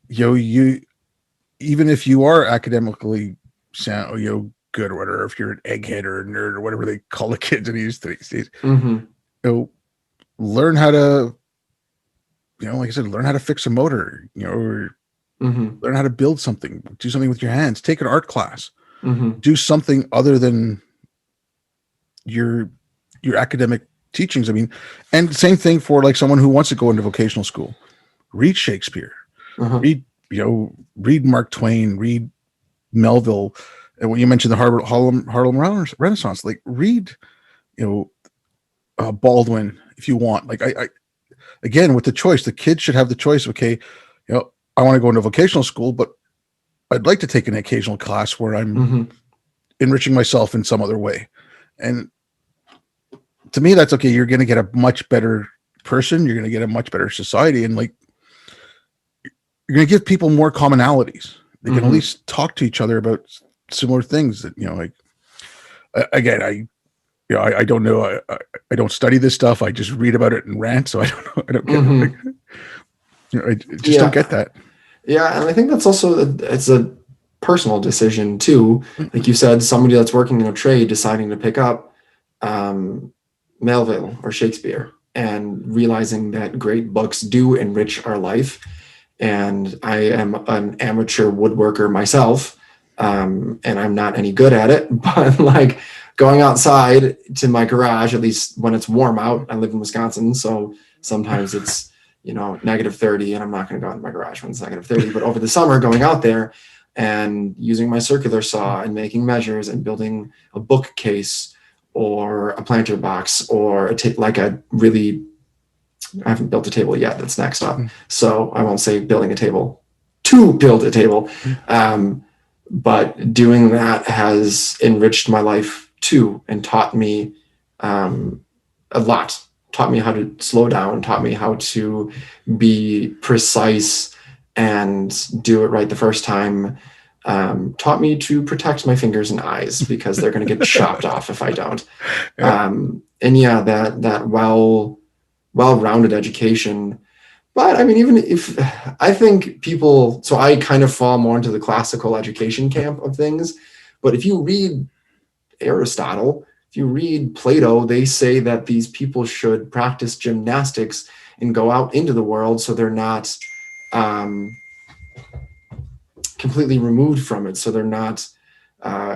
you even if you are academically sound, good or whatever, if you're an egghead or a nerd or whatever they call the kids these days, learn how to, like I said, learn how to fix a motor, or learn how to build something, do something with your hands, take an art class, do something other than your academic teachings. I mean, and same thing for like someone who wants to go into vocational school. Read Shakespeare, read Mark Twain, read Melville. And when you mentioned the Harlem Renaissance, like read, Baldwin if you want. Like I again, with the choice, the kids should have the choice. Okay, I want to go into vocational school, but I'd like to take an occasional class where I'm enriching myself in some other way. And to me, that's okay. You're going to get a much better person. You're going to get a much better society. And like, you're going to give people more commonalities. They can at least talk to each other about similar things that, like, again, I don't know. I don't study this stuff. I just read about it and rant. So I don't know. I don't get it. Like, I just don't get that. Yeah. And I think that's also, it's a personal decision too. Like you said, somebody that's working in a trade deciding to pick up Melville or Shakespeare and realizing that great books do enrich our life. And I am an amateur woodworker myself, and I'm not any good at it, but like going outside to my garage, at least when it's warm out, I live in Wisconsin, so sometimes it's, -30, and I'm not going to go out in my garage when it's -30, but over the summer going out there and using my circular saw and making measures and building a bookcase or a planter box or I haven't built a table yet. That's next up. So I won't say building a table to build a table. But doing that has enriched my life too and taught me a lot. Taught me how to slow down, taught me how to be precise and do it right the first time. Taught me to protect my fingers and eyes because they're going to get chopped off if I don't. And yeah, that well-rounded education. But I mean, even if I think people, so I kind of fall more into the classical education camp of things. But if you read Aristotle, if you read Plato, they say that these people should practice gymnastics and go out into the world so they're not completely removed from it. So they're not,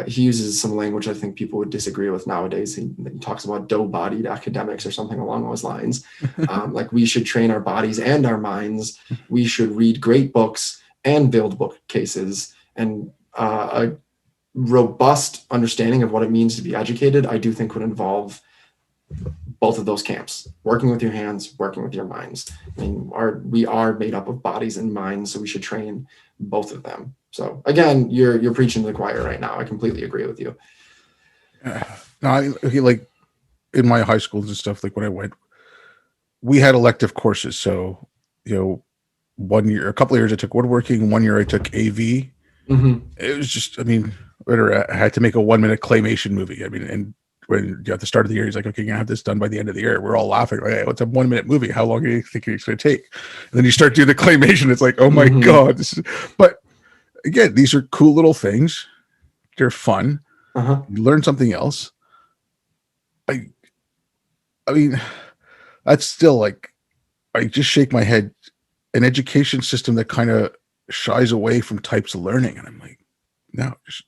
he uses some language I think people would disagree with nowadays. He talks about dough-bodied academics or something along those lines. Like we should train our bodies and our minds. We should read great books and build bookcases. And a robust understanding of what it means to be educated, I do think would involve both of those camps, working with your hands, working with your minds. I mean, we are made up of bodies and minds, so we should train both of them. So again, you're preaching to the choir right now. I completely agree with you. Like in my high schools and stuff, like when I went, we had elective courses. So, 1 year, a couple of years I took woodworking. 1 year I took AV. It was just, I mean, I had to make a 1 minute claymation movie. I mean, and when at the start of the year, he's like, okay, you're gonna have this done by the end of the year. We're all laughing, like, hey, what's a 1 minute movie? How long do you think it's gonna take? And then you start doing the claymation. It's like, oh my God. But again, these are cool little things. They're fun. You learn something else. I mean, that's still like, I just shake my head. An education system that kind of shies away from types of learning. And I'm like, no, just,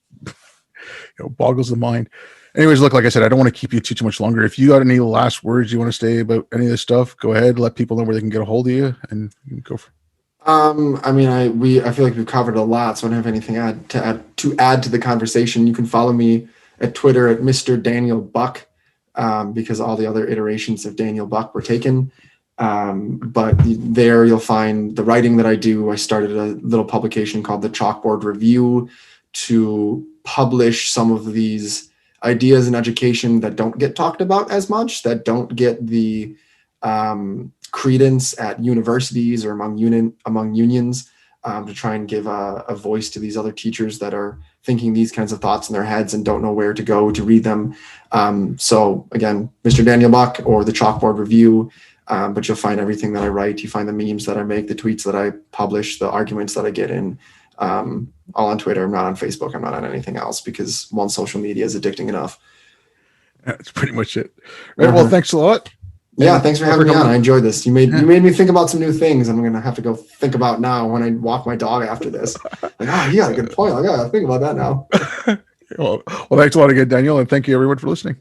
boggles the mind. Anyways, look, like I said, I don't want to keep you too much longer. If you got any last words you want to say about any of this stuff, go ahead, let people know where they can get a hold of you, and you can go for. I mean, I feel like we've covered a lot, so I don't have anything to add to the conversation. You can follow me at Twitter at Mr. Daniel Buck, because all the other iterations of Daniel Buck were taken. But there you'll find the writing that I do. I started a little publication called the Chalkboard Review to publish some of these ideas in education that don't get talked about as much, that don't get the credence at universities or among unions, to try and give a voice to these other teachers that are thinking these kinds of thoughts in their heads and don't know where to go to read them. So again, Mr. Daniel Buck or the Chalkboard Review. But you'll find everything that I write. You find the memes that I make, the tweets that I publish, the arguments that I get in, all on Twitter. I'm not on Facebook. I'm not on anything else because one, social media is addicting enough. That's pretty much it. Right. Well, thanks a lot. Yeah, thanks for having me on. I enjoyed this. You made me think about some new things I'm going to have to go think about now when I walk my dog after this. Like, oh, you got a good point. I got to think about that now. Well, thanks a lot again, Daniel, and thank you everyone for listening.